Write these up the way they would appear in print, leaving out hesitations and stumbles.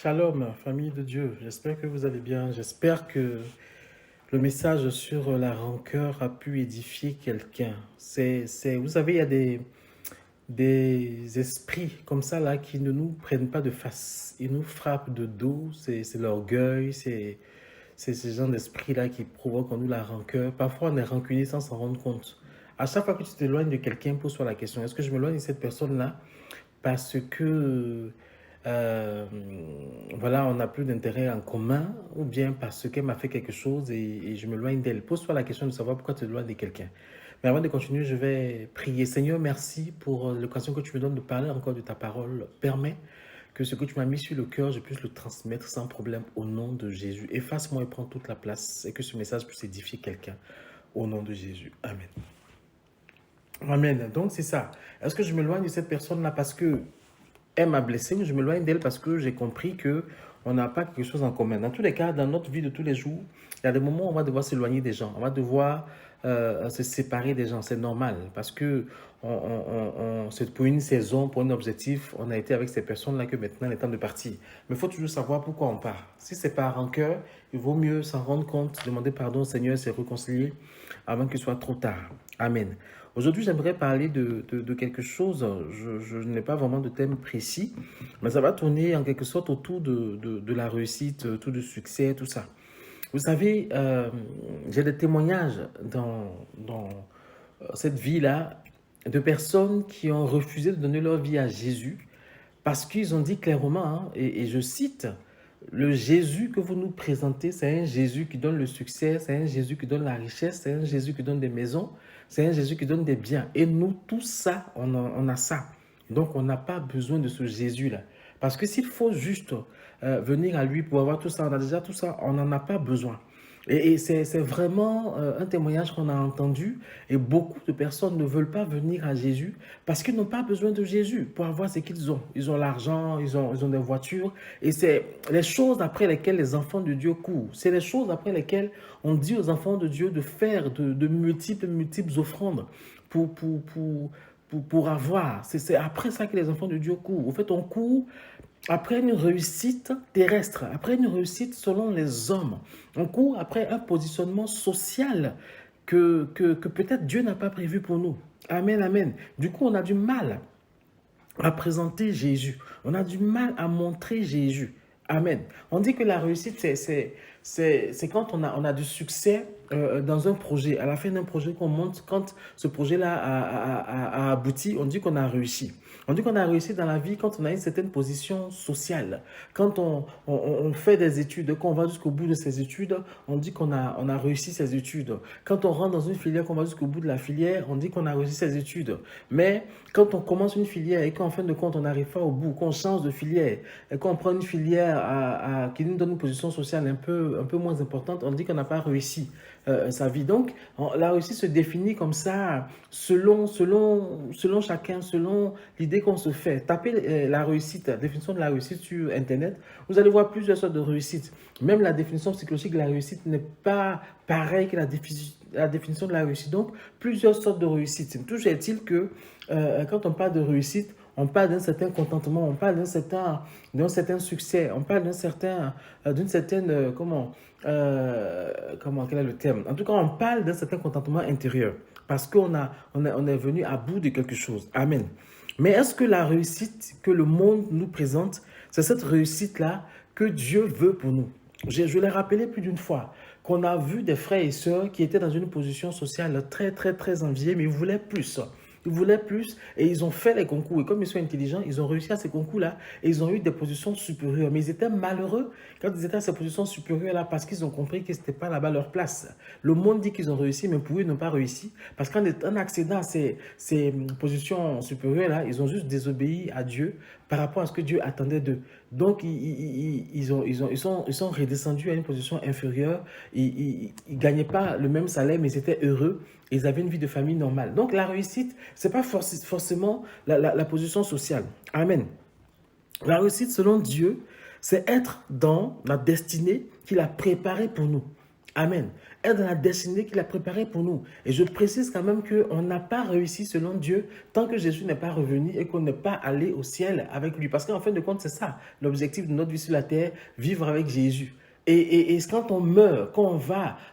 Shalom, famille de Dieu. J'espère que vous allez bien. J'espère que le message sur la rancœur a pu édifier quelqu'un. Vous savez, il y a des esprits comme ça là qui ne nous prennent pas de face. Ils nous frappent de dos. C'est l'orgueil, c'est ce genre d'esprit là qui provoque en nous la rancœur. Parfois, on est rancunier sans s'en rendre compte. À chaque fois que tu t'éloignes de quelqu'un, pose-toi la question, est-ce que je m'éloigne de cette personne-là parce que euh, voilà, on n'a plus d'intérêt en commun, ou bien parce qu'elle m'a fait quelque chose et je me loigne d'elle. Pose-toi la question de savoir pourquoi tu te loignes de quelqu'un. Mais avant de continuer, je vais prier. Seigneur, merci pour l'occasion que tu me donnes de parler encore de ta parole. Permets que ce que tu m'as mis sur le cœur, je puisse le transmettre sans problème au nom de Jésus. Efface-moi et prends toute la place et que ce message puisse édifier quelqu'un au nom de Jésus. Amen. Amen. Donc c'est ça. Est-ce que je m'éloigne de cette personne-là parce que elle m'a blessé, mais je m'éloigne d'elle parce que j'ai compris que on n'a pas quelque chose en commun. Dans tous les cas, dans notre vie de tous les jours, il y a des moments où on va devoir s'éloigner des gens, on va devoir se séparer des gens. C'est normal parce que c'est pour une saison, pour un objectif, on a été avec ces personnes-là que maintenant il est temps de partir. Mais il faut toujours savoir pourquoi on part. Si c'est par rancœur, il vaut mieux s'en rendre compte, demander pardon au Seigneur, se réconcilier avant qu'il soit trop tard. Amen. Aujourd'hui, j'aimerais parler de quelque chose. Je n'ai pas vraiment de thème précis, mais ça va tourner en quelque sorte autour de la réussite, autour du succès, tout ça. Vous savez, j'ai des témoignages dans cette vie-là de personnes qui ont refusé de donner leur vie à Jésus parce qu'ils ont dit clairement, hein, et je cite, le Jésus que vous nous présentez, c'est un Jésus qui donne le succès, c'est un Jésus qui donne la richesse, c'est un Jésus qui donne des maisons, c'est un Jésus qui donne des biens. Et nous, tout ça, on a ça. Donc, on n'a pas besoin de ce Jésus-là. Parce que s'il faut juste venir à lui pour avoir tout ça, on a déjà tout ça, on n'en a pas besoin. Et c'est vraiment un témoignage qu'on a entendu et beaucoup de personnes ne veulent pas venir à Jésus parce qu'ils n'ont pas besoin de Jésus pour avoir ce qu'ils ont. Ils ont l'argent, ils ont des voitures et c'est les choses après lesquelles les enfants de Dieu courent. C'est les choses après lesquelles on dit aux enfants de Dieu de faire de multiples offrandes pour avoir. C'est après ça que les enfants de Dieu courent. En fait, on court après une réussite terrestre, après une réussite selon les hommes. On court après un positionnement social que peut-être Dieu n'a pas prévu pour nous. Amen, amen. Du coup, on a du mal à présenter Jésus. On a du mal à montrer Jésus. Amen. On dit que la réussite, c'est quand on a du succès dans un projet. À la fin d'un projet qu'on monte, quand ce projet-là a abouti, on dit qu'on a réussi. On dit qu'on a réussi dans la vie quand on a une certaine position sociale. Quand on fait des études, quand on va jusqu'au bout de ses études, on dit qu'on a réussi ses études. Quand on rentre dans une filière, qu'on va jusqu'au bout de la filière, on dit qu'on a réussi ses études. Mais quand on commence une filière et qu'en fin de compte, on n'arrive pas au bout, qu'on change de filière et qu'on prend une filière qui nous donne une position sociale un peu moins importante, on dit qu'on n'a pas réussi sa vie. Donc, la réussite se définit comme ça selon chacun, selon l'idée qu'on se fait. Tapez la réussite, la définition de la réussite sur Internet, vous allez voir plusieurs sortes de réussite. Même la définition psychologique de la réussite n'est pas pareille que la définition de la réussite. Donc, plusieurs sortes de réussite. Toujours est-il que quand on parle de réussite, on parle d'un certain contentement, on parle d'un certain succès, on parle d'une certaine, quel est le terme? En tout cas, on parle d'un certain contentement intérieur parce on est venu à bout de quelque chose. Amen. Mais est-ce que la réussite que le monde nous présente, c'est cette réussite-là que Dieu veut pour nous? Je l'ai rappelé plus d'une fois qu'on a vu des frères et sœurs qui étaient dans une position sociale très, très, très enviée, mais ils voulaient plus. Ils voulaient plus et ils ont fait les concours. Et comme ils sont intelligents, ils ont réussi à ces concours-là et ils ont eu des positions supérieures. Mais ils étaient malheureux quand ils étaient à ces positions supérieures-là parce qu'ils ont compris que ce n'était pas là-bas leur place. Le monde dit qu'ils ont réussi, mais pour eux, ils n'ont pas réussi. Parce qu'en accédant à ces positions supérieures-là, ils ont juste désobéi à Dieu par rapport à ce que Dieu attendait d'eux. Donc, ils sont redescendus à une position inférieure. Ils ne gagnaient pas le même salaire, mais ils étaient heureux. Ils avaient une vie de famille normale. Donc, la réussite, ce n'est pas forcément la position sociale. Amen. La réussite, selon Dieu, c'est être dans la destinée qu'il a préparée pour nous. Amen. Être dans la destinée qu'il a préparée pour nous. Et je précise quand même qu'on n'a pas réussi selon Dieu tant que Jésus n'est pas revenu et qu'on n'est pas allé au ciel avec lui. Parce qu'en fin de compte, c'est ça l'objectif de notre vie sur la terre, vivre avec Jésus. Et quand on meurt, quand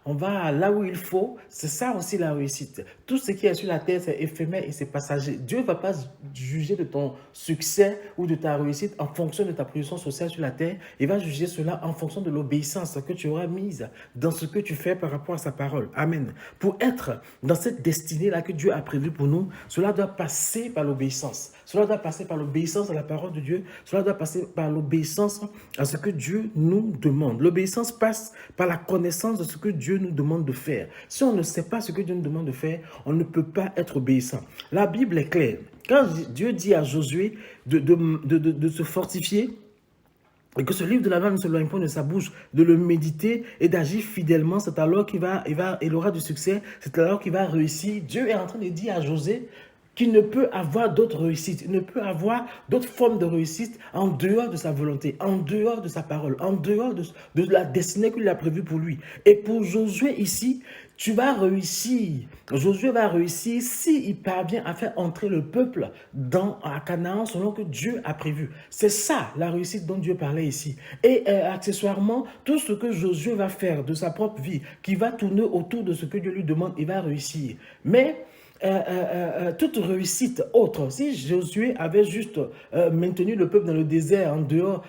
on va là où il faut, c'est ça aussi la réussite. Tout ce qui est sur la terre, c'est éphémère et c'est passager. Dieu ne va pas juger de ton succès ou de ta réussite en fonction de ta position sociale sur la terre. Il va juger cela en fonction de l'obéissance que tu auras mise dans ce que tu fais par rapport à sa parole. Amen. Pour être dans cette destinée-là que Dieu a prévue pour nous, cela doit passer par l'obéissance. Cela doit passer par l'obéissance à la parole de Dieu. Cela doit passer par l'obéissance à ce que Dieu nous demande. L'obéissance passe par la connaissance de ce que Dieu nous demande de faire. Si on ne sait pas ce que Dieu nous demande de faire, on ne peut pas être obéissant. La Bible est claire. Quand Dieu dit à Josué de se fortifier, et que ce livre de la loi ne s'éloigne point de sa bouche, de le méditer et d'agir fidèlement, c'est alors il aura du succès, c'est alors qu'il va réussir. Dieu est en train de dire à José qu'il ne peut avoir d'autres réussites, il ne peut avoir d'autres formes de réussite en dehors de sa volonté, en dehors de sa parole, en dehors de la destinée qu'il a prévue pour lui. Et pour Josué ici, tu vas réussir. Josué va réussir s'il parvient à faire entrer le peuple à Canaan selon que Dieu a prévu. C'est ça la réussite dont Dieu parlait ici. Et accessoirement, tout ce que Josué va faire de sa propre vie, qui va tourner autour de ce que Dieu lui demande, il va réussir. Mais toute réussite autre, si Josué avait juste maintenu le peuple dans le désert en dehors,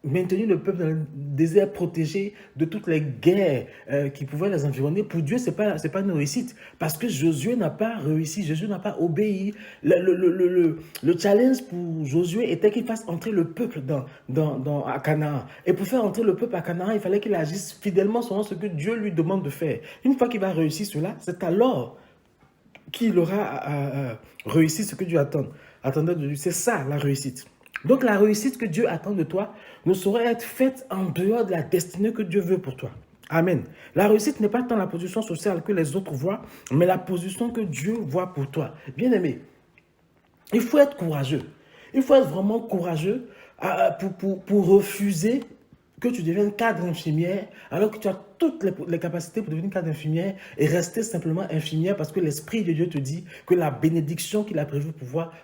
maintenu le peuple dans le désert protégé de toutes les guerres qui pouvaient les environner, pour Dieu, c'est pas une réussite. Parce que Josué n'a pas réussi, Josué n'a pas obéi. Le challenge pour Josué était qu'il fasse entrer le peuple à Canaan. Et pour faire entrer le peuple à Canaan, il fallait qu'il agisse fidèlement selon ce que Dieu lui demande de faire. Une fois qu'il va réussir cela, c'est alors qu'il aura réussi ce que Dieu attendait de lui. C'est ça la réussite. Donc la réussite que Dieu attend de toi ne saurait être faite en dehors de la destinée que Dieu veut pour toi. Amen. La réussite n'est pas tant la position sociale que les autres voient, mais la position que Dieu voit pour toi. Bien-aimé, il faut être courageux. Il faut être vraiment courageux pour refuser que tu deviennes cadre infirmière alors que tu as toutes les capacités pour devenir cadre infirmière et rester simplement infirmière parce que l'Esprit de Dieu te dit que la bénédiction qu'il a prévue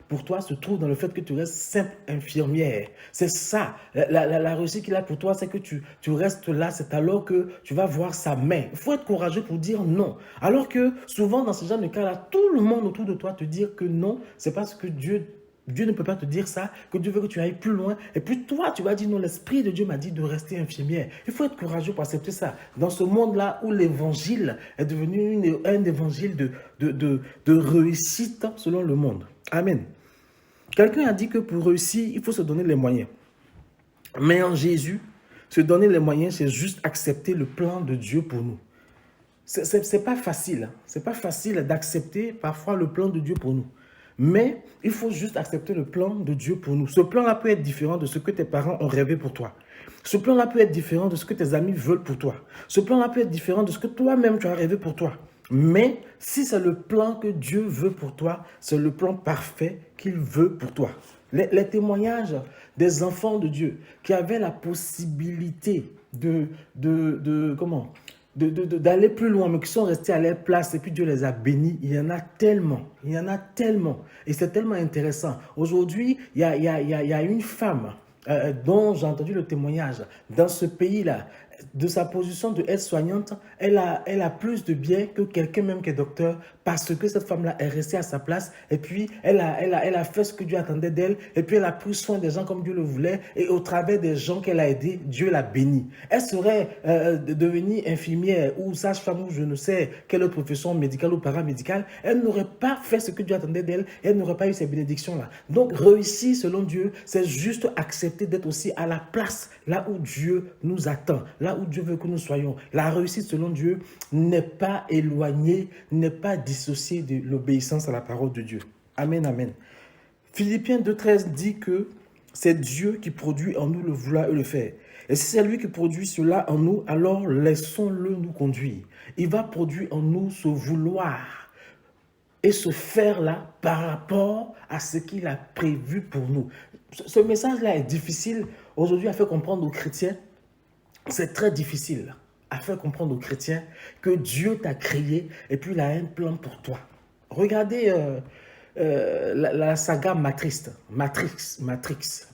pour toi se trouve dans le fait que tu restes simple infirmière. C'est ça. La réussite qu'il a pour toi, c'est que tu restes là. C'est alors que tu vas voir sa main. Il faut être courageux pour dire non. Alors que souvent dans ce genre de cas-là, tout le monde autour de toi te dit que non, c'est parce que Dieu ne peut pas te dire ça, que Dieu veut que tu ailles plus loin. Et puis toi, tu vas dire non, l'Esprit de Dieu m'a dit de rester infirmière. Il faut être courageux pour accepter ça. Dans ce monde-là où l'évangile est devenu un évangile de réussite selon le monde. Amen. Quelqu'un a dit que pour réussir, il faut se donner les moyens. Mais en Jésus, se donner les moyens, c'est juste accepter le plan de Dieu pour nous. C'est pas facile. C'est pas facile d'accepter parfois le plan de Dieu pour nous. Mais il faut juste accepter le plan de Dieu pour nous. Ce plan-là peut être différent de ce que tes parents ont rêvé pour toi. Ce plan-là peut être différent de ce que tes amis veulent pour toi. Ce plan-là peut être différent de ce que toi-même tu as rêvé pour toi. Mais si c'est le plan que Dieu veut pour toi, c'est le plan parfait qu'il veut pour toi. Les témoignages des enfants de Dieu qui avaient la possibilité d'aller plus loin, mais qui sont restés à leur place et puis Dieu les a bénis. Il y en a tellement, et c'est tellement intéressant. Aujourd'hui, il y a une femme dont j'ai entendu le témoignage dans ce pays-là. De sa position de aide-soignante, elle a plus de biens que quelqu'un même qui est docteur parce que cette femme-là est restée à sa place et puis elle a fait ce que Dieu attendait d'elle et puis elle a pris soin des gens comme Dieu le voulait et au travers des gens qu'elle a aidés, Dieu l'a bénie. Elle serait devenue infirmière ou sage-femme ou je ne sais quelle autre profession médicale ou paramédicale, elle n'aurait pas fait ce que Dieu attendait d'elle et elle n'aurait pas eu ces bénédictions-là. Donc réussir selon Dieu, c'est juste accepter d'être aussi à la place là où Dieu nous attend, là où Dieu veut que nous soyons. La réussite selon Dieu n'est pas éloignée, n'est pas dissociée de l'obéissance à la parole de Dieu. Amen, amen. Philippiens 2,13 dit que c'est Dieu qui produit en nous le vouloir et le faire. Et si c'est lui qui produit cela en nous, alors laissons-le nous conduire. Il va produire en nous ce vouloir et ce faire-là par rapport à ce qu'il a prévu pour nous. Ce message-là est difficile aujourd'hui à faire comprendre aux chrétiens. C'est très difficile. à faire comprendre aux chrétiens que Dieu t'a créé et puis il a un plan pour toi. Regardez la saga Matrix,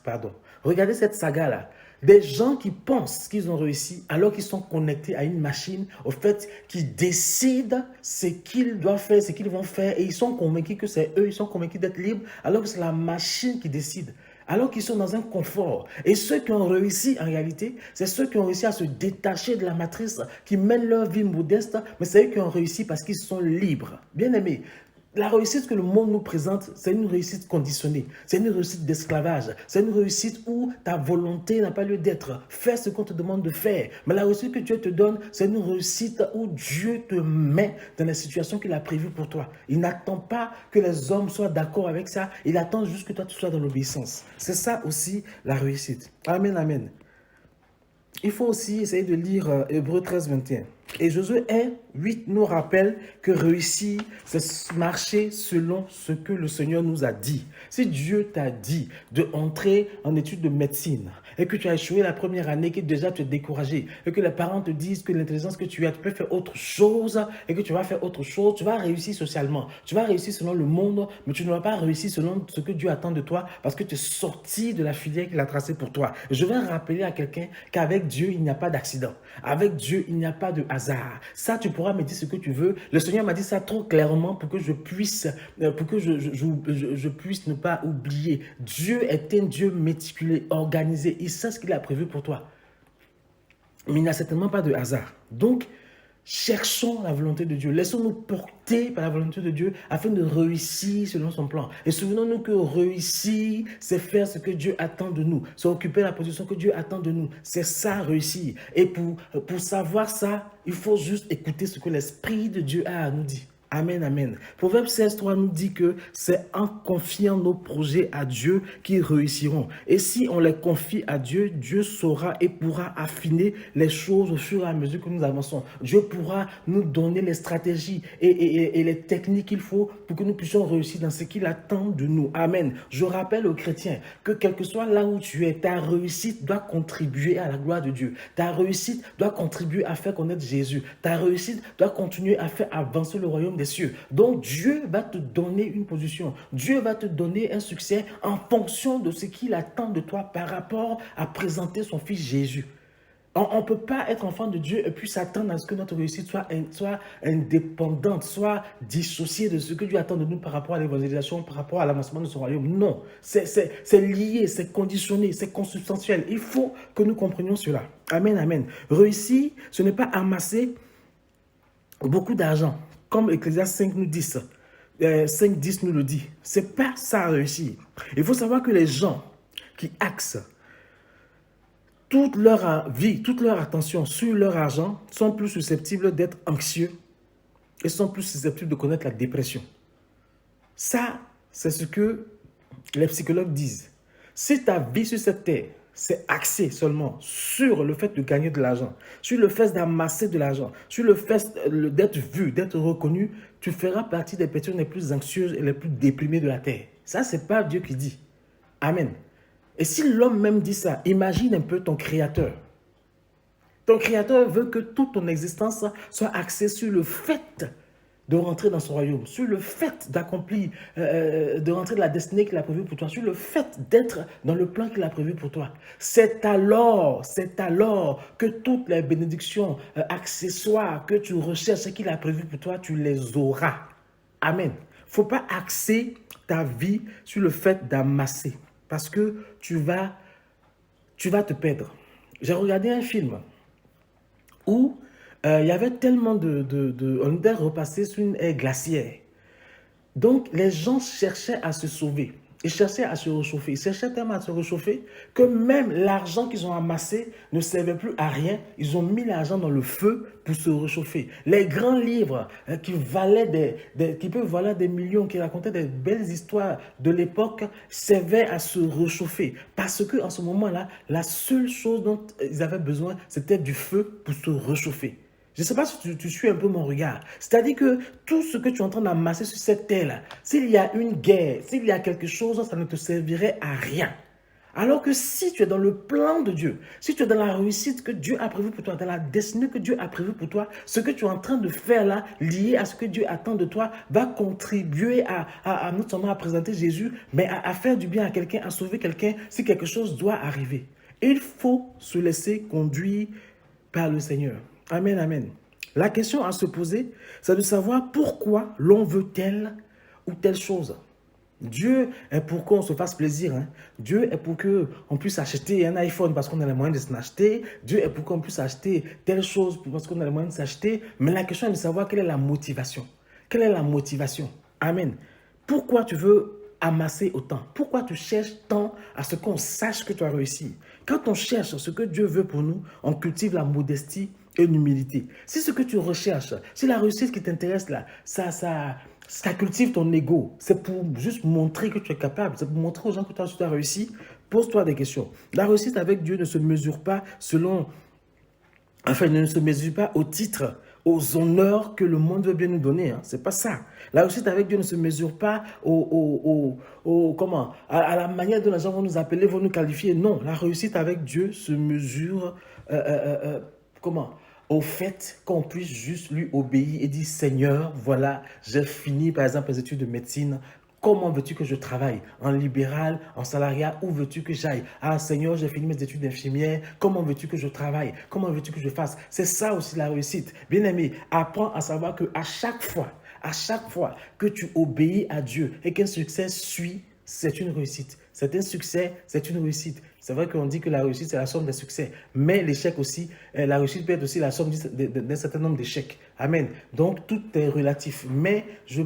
pardon. Regardez cette saga-là. Des gens qui pensent qu'ils ont réussi alors qu'ils sont connectés à une machine, au fait, qui décident ce qu'ils doivent faire, ce qu'ils vont faire, et ils sont convaincus que c'est eux, ils sont convaincus d'être libres, alors que c'est la machine qui décide. Alors qu'ils sont dans un confort. Et ceux qui ont réussi, en réalité, c'est ceux qui ont réussi à se détacher de la matrice, qui mènent leur vie modeste, mais c'est eux qui ont réussi parce qu'ils sont libres. Bien aimés, la réussite que le monde nous présente, c'est une réussite conditionnée, c'est une réussite d'esclavage, c'est une réussite où ta volonté n'a pas lieu d'être. Fais ce qu'on te demande de faire. Mais la réussite que Dieu te donne, c'est une réussite où Dieu te met dans la situation qu'il a prévue pour toi. Il n'attend pas que les hommes soient d'accord avec ça, il attend juste que toi tu sois dans l'obéissance. C'est ça aussi la réussite. Amen, amen. Il faut aussi essayer de lire Hébreux 13, 21. Et Josué 1, 8 nous rappelle que réussir, c'est marcher selon ce que le Seigneur nous a dit. Si Dieu t'a dit de entrer en études de médecine et que tu as échoué la première année, que déjà tu es découragé, et que les parents te disent que l'intelligence que tu as, tu peux faire autre chose et que tu vas faire autre chose, tu vas réussir socialement, tu vas réussir selon le monde, mais tu ne vas pas réussir selon ce que Dieu attend de toi parce que tu es sorti de la filière qu'il a tracée pour toi. Je vais rappeler à quelqu'un qu'avec Dieu, il n'y a pas d'accident. Avec Dieu, il n'y a pas de hasard. Ça, tu pourras me dire ce que tu veux. Le Seigneur m'a dit ça trop clairement pour que je puisse, puisse ne pas oublier. Dieu est un Dieu méticuleux, organisé. Il sait ce qu'il a prévu pour toi. Mais il n'y a certainement pas de hasard. Donc, cherchons la volonté de Dieu. Laissons-nous porter par la volonté de Dieu afin de réussir selon son plan. Et souvenons-nous que réussir, c'est faire ce que Dieu attend de nous. C'est occuper la position que Dieu attend de nous. C'est ça, réussir. Et pour savoir ça, il faut juste écouter ce que l'Esprit de Dieu a à nous dire. Amen, amen. Proverbe 16, 3 nous dit que c'est en confiant nos projets à Dieu qu'ils réussiront. Et si on les confie à Dieu, Dieu saura et pourra affiner les choses au fur et à mesure que nous avançons. Dieu pourra nous donner les stratégies et les techniques qu'il faut pour que nous puissions réussir dans ce qu'il attend de nous. Amen. Je rappelle aux chrétiens que quel que soit là où tu es, ta réussite doit contribuer à la gloire de Dieu. Ta réussite doit contribuer à faire connaître Jésus. Ta réussite doit continuer à faire avancer le royaume des cieux. Donc Dieu va te donner une position. Dieu va te donner un succès en fonction de ce qu'il attend de toi par rapport à présenter son fils Jésus. On ne peut pas être enfant de Dieu et puis s'attendre à ce que notre réussite soit indépendante, soit dissociée de ce que Dieu attend de nous par rapport à l'évangélisation, par rapport à l'avancement de son royaume. Non, c'est lié, c'est conditionné, c'est consubstantiel. Il faut que nous comprenions cela. Amen, amen. Réussir, ce n'est pas amasser beaucoup d'argent, comme Ecclésiaste 5 nous dit ça. 5.10 nous le dit. C'est pas ça réussir. Il faut savoir que les gens qui axent toute leur vie, toute leur attention sur leur argent sont plus susceptibles d'être anxieux et sont plus susceptibles de connaître la dépression. Ça, c'est ce que les psychologues disent. Si ta vie sur cette terre, c'est axé seulement sur le fait de gagner de l'argent, sur le fait d'amasser de l'argent, sur le fait d'être vu, d'être reconnu, tu feras partie des personnes les plus anxieuses et les plus déprimées de la terre. Ça, ce n'est pas Dieu qui dit. Amen. Et si l'homme même dit ça, imagine un peu ton créateur. Ton créateur veut que toute ton existence soit axée sur le fait de rentrer dans son royaume, sur le fait d'accomplir, de rentrer dans la destinée qu'il a prévue pour toi, sur le fait d'être dans le plan qu'il a prévu pour toi. C'est alors que toutes les bénédictions accessoires que tu recherches et qu'il a prévues pour toi, tu les auras. Amen. Il ne faut pas axer ta vie sur le fait d'amasser parce que tu vas te perdre. J'ai regardé un film où il y avait tellement on était repassé sur une aire glaciaire. Donc, les gens cherchaient à se sauver. Ils cherchaient à se réchauffer. Ils cherchaient tellement à se réchauffer que même l'argent qu'ils ont amassé ne servait plus à rien. Ils ont mis l'argent dans le feu pour se réchauffer. Les grands livres qui peuvent valoir des millions, qui racontaient des belles histoires de l'époque, servaient à se réchauffer. Parce qu'en ce moment-là, la seule chose dont ils avaient besoin, c'était du feu pour se réchauffer. Je ne sais pas si tu suis un peu mon regard. C'est-à-dire que tout ce que tu es en train d'amasser sur cette terre-là, s'il y a une guerre, s'il y a quelque chose, ça ne te servirait à rien. Alors que si tu es dans le plan de Dieu, si tu es dans la réussite que Dieu a prévue pour toi, dans la destinée que Dieu a prévue pour toi, ce que tu es en train de faire là, lié à ce que Dieu attend de toi, va contribuer à non seulement à présenter Jésus, mais à faire du bien à quelqu'un, à sauver quelqu'un si quelque chose doit arriver. Il faut se laisser conduire par le Seigneur. Amen, amen. La question à se poser, c'est de savoir pourquoi l'on veut telle ou telle chose. Dieu est pour qu'on se fasse plaisir. Hein. Dieu est pour qu'on puisse acheter un iPhone parce qu'on a les moyens de s'en acheter. Dieu est pour qu'on puisse acheter telle chose parce qu'on a les moyens de s'acheter. Mais la question est de savoir quelle est la motivation. Quelle est la motivation? Amen. Pourquoi tu veux amasser autant? Pourquoi tu cherches tant à ce qu'on sache que tu as réussi? Quand on cherche ce que Dieu veut pour nous, on cultive la modestie et l'humilité. Si ce que tu recherches, si la réussite qui t'intéresse là, ça cultive ton ego, c'est pour juste montrer que tu es capable, c'est pour montrer aux gens que tu as réussi, pose-toi des questions. La réussite avec Dieu ne se mesure pas selon, enfin, ne se mesure pas au titre, aux honneurs que le monde veut bien nous donner. Hein. C'est pas ça. La réussite avec Dieu ne se mesure pas comment, à la manière dont les gens vont nous appeler, vont nous qualifier. Non, la réussite avec Dieu se mesure, comment, au fait qu'on puisse juste lui obéir et dire Seigneur, voilà, j'ai fini par exemple les études de médecine. Comment veux-tu que je travaille? En libéral, en salariat, où veux-tu que j'aille? Ah Seigneur, j'ai fini mes études d'infirmière. Comment veux-tu que je travaille? Comment veux-tu que je fasse? C'est ça aussi la réussite. Bien-aimé, apprends à savoir qu'à chaque fois que tu obéis à Dieu et qu'un succès suit, c'est une réussite. C'est un succès, c'est une réussite. C'est vrai qu'on dit que la réussite, c'est la somme des succès. Mais l'échec aussi, la réussite peut être aussi la somme d'un certain nombre d'échecs. Amen. Donc, tout est relatif. Mais je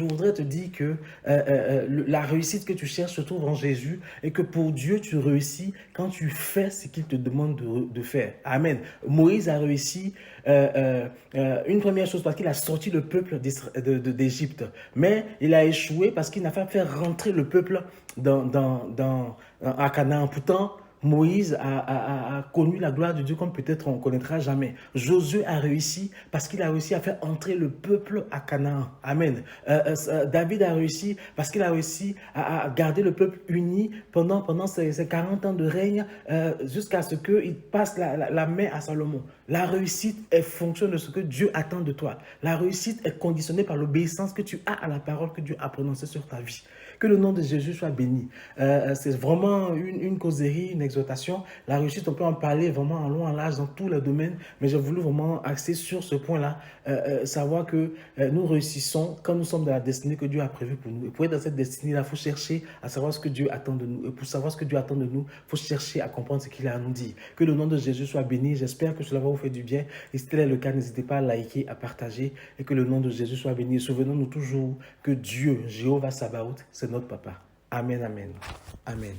voudrais te dire que la réussite que tu cherches se trouve en Jésus et que pour Dieu, tu réussis quand tu fais ce qu'il te demande de faire. Amen. Moïse a réussi une première chose parce qu'il a sorti le peuple d'Égypte. Mais il a échoué parce qu'il n'a pas fait rentrer le peuple à Canaan. Pourtant, Moïse a connu la gloire de Dieu comme peut-être on ne connaîtra jamais. Josué a réussi parce qu'il a réussi à faire entrer le peuple à Canaan. Amen. David a réussi parce qu'il a réussi à garder le peuple uni pendant ses 40 ans de règne jusqu'à ce qu'il passe la main à Salomon. La réussite est fonction de ce que Dieu attend de toi. La réussite est conditionnée par l'obéissance que tu as à la parole que Dieu a prononcée sur ta vie. Que le nom de Jésus soit béni. C'est vraiment une causerie, une exhortation. La réussite, on peut en parler vraiment en long, en large, dans tous les domaines, mais j'ai voulu vraiment axer sur ce point-là, savoir que nous réussissons quand nous sommes dans la destinée que Dieu a prévue pour nous. Et pour être dans cette destinée-là, il faut chercher à savoir ce que Dieu attend de nous. Et pour savoir ce que Dieu attend de nous, il faut chercher à comprendre ce qu'il a à nous dire. Que le nom de Jésus soit béni. J'espère que cela va vous faire du bien. Et si tel est le cas, n'hésitez pas à liker, à partager, et que le nom de Jésus soit béni. Et souvenons-nous toujours que Dieu, Jéhovah Sabaoth, c'est notre Papa. Amen, amen. Amen.